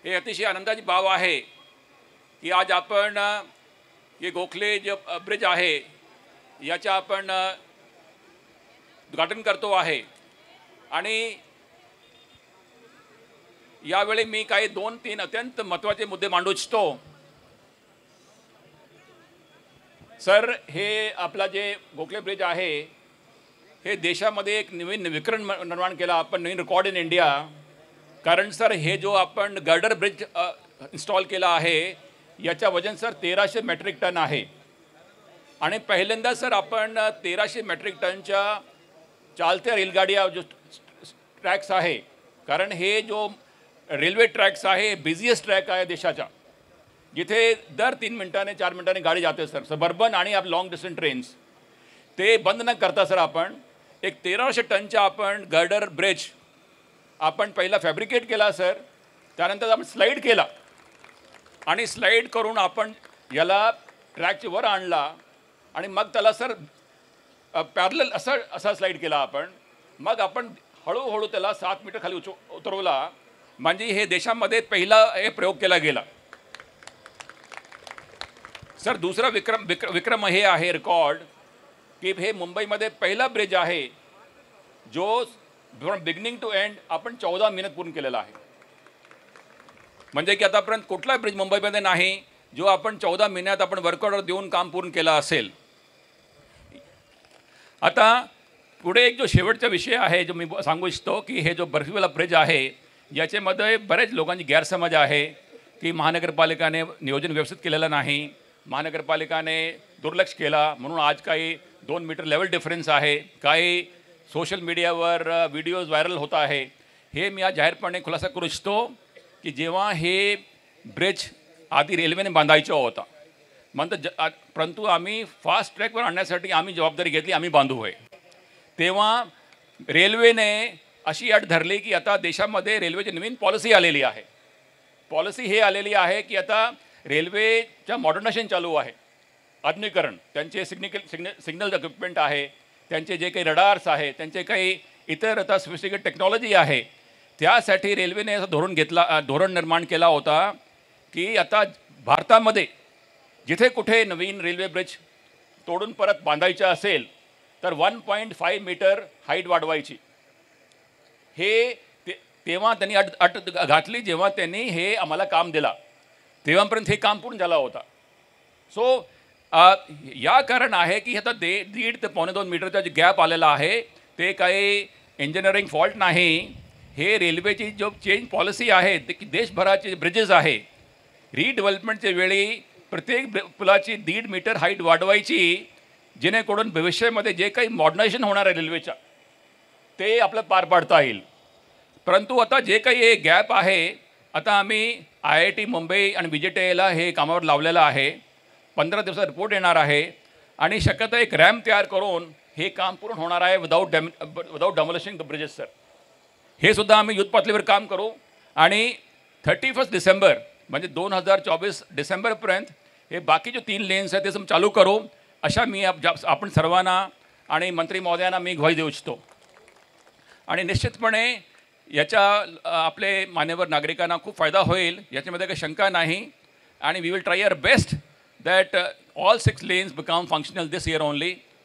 हे अतिशय आनंदाची बाब आहे की आज आपण हे गोखले जे ब्रिज आहे याचा आपण उद्घाटन करतो आहे आणि यावेळी मी काही 2-3 अत्यंत महत्त्वाचे मुद्दे मांडू इच्छितो। सर, हे आपला जे गोखले ब्रिज आहे हे देशामध्ये एक नवीन विक्रम निर्माण केला आपण, नवीन रेकॉर्ड इन इंडिया। कारण सर हे जो आपण गर्डर ब्रिज इन्स्टॉल केला आहे याचा वजन सर 1300 मेट्रिक टन आहे आणि पहिल्यांदा सर आपण 1300 मेट्रिक टनच्या चालत्या रेलगाड्या जो ट्रॅक्स आहे, कारण हे जो रेल्वे ट्रॅक्स आहे बिझिएस्ट ट्रॅक आहे देशाचा, जिथे दर 3 मिनिटांनी 4 मिनिटांनी गाडी जाते सर, सबर्बन आणि आप लॉंग डिस्टन्स ट्रेन्स। ते बंद न करता सर आपण एक 1300 टनचा आपण गर्डर ब्रिज आपण पहिला फॅब्रिकेट केला सर, त्यानंतर आपण स्लाईड केला आणि स्लाईड करून आपण याला ट्रॅकच्या वर आणला आणि मग त्याला सर पॅरलल असा स्लाईड केला आपण। मग आपण हळूहळू त्याला 7 मीटर खाली उतरवला, म्हणजे हे देशामध्ये पहिला हे प्रयोग केला गेला सर। दुसरा विक्रम हे आहे रेकॉर्ड की हे मुंबईमध्ये पहिला ब्रिज आहे जो फ्रॉम बिगिनिंग टू एंड आपण 14 मिनिट पूर्ण केलेला आहे। म्हणजे की आतापर्यंत कुठला ब्रिज मुंबईमध्ये नाही जो आपण 14 मिनिटात आपण वर्कऑर्डर देऊन काम पूर्ण केला असेल। आता पुढे एक जो शेवटचा विषय आहे जो मी सांगू इच्छितो की हे जो बर्फीवाला ब्रिज आहे याच्यामध्ये बरेच लोकांची गैरसमज आहे की महानगरपालिकाने नियोजन व्यवस्थित केलेलं नाही, महानगरपालिकाने दुर्लक्ष केला म्हणून आज काही 2 मीटर लेवल डिफरन्स आहे, काही सोशल मीडियावर व्हिडिओज व्हायरल होत आहे। हे मी आज जाहीरपणे खुलासा करू इच्छितो की जेव्हा हे ब्रिज आधी रेल्वेने बांधायचा होता परंतु आम्ही फास्ट ट्रॅकवर आणण्यासाठी आम्ही जबाबदारी घेतली, आम्ही बांधू आहे, तेव्हा रेल्वेने अशी अट धरली की आता देशामध्ये रेल्वेची नवीन पॉलिसी आलेली आहे। पॉलिसी हे आलेली आहे की आता रेल्वेच्या मॉडर्नायझेशन चालू आहे, आधुनिकीकरण, त्यांचे सिग्नल इक्विपमेंट आहे, त्यांचे जे काही रडार्स आहे, त्यांचे काही इतर आता सोफिस्टिकेटेड टेक्नॉलॉजी आहे, त्यासाठी रेल्वेने असं धोरण निर्माण केला होता की आता भारतामध्ये जिथे कुठे नवीन रेल्वे ब्रिज तोडून परत बांधायचं असेल तर 1.5 मीटर हाईट वाढवायची। हे तेव्हा त्यांनी अट घातली जेव्हा त्यांनी हे आम्हाला काम दिला, तेव्हापर्यंत हे काम पूर्ण झाला होता। सो या कारण आहे की आता 1.5 ते 1.25 मीटरचा जे गॅप आलेला आहे ते काही इंजिनिअरिंग फॉल्ट नाही, हे रेल्वेची जो चेंज पॉलिसी आहे की देशभराचे ब्रिजेस आहे रिडेव्हलपमेंटच्या वेळी प्रत्येक पुलाची 1.5 मीटर हाईट वाढवायची, जेणेकरून भविष्यामध्ये जे काही मॉडर्नायझेशन होणार आहे रेल्वेच्या ते आपलं पार पाडता येईल। परंतु आता जे काही हे गॅप आहे, आता आम्ही IIT मुंबई आणि VJTIला हे कामावर लावलेलं आहे, 15 दिवसात रिपोर्ट येणार आहे आणि शक्यतो एक रॅम्प तयार करून हे काम पूर्ण होणार आहे विदाऊट डेमोलिशिंग द ब्रिजेस सर। हे सुद्धा आम्ही युद्ध पातळीवर काम करू आणि 31 डिसेंबर म्हणजे 2024 डिसेंबरपर्यंत हे बाकी जो 3 लेन्स आहेत ते चालू करू, अशा मी आपण सर्वांना आणि मंत्री महोदयांना मी ग्वाही देऊ इच्छितो। आणि निश्चितपणे याचा आपले मान्यवर नागरिकांना खूप फायदा होईल याच्यामध्ये काही शंका नाही आणि we will try our best that all 6 lanes become functional this year only.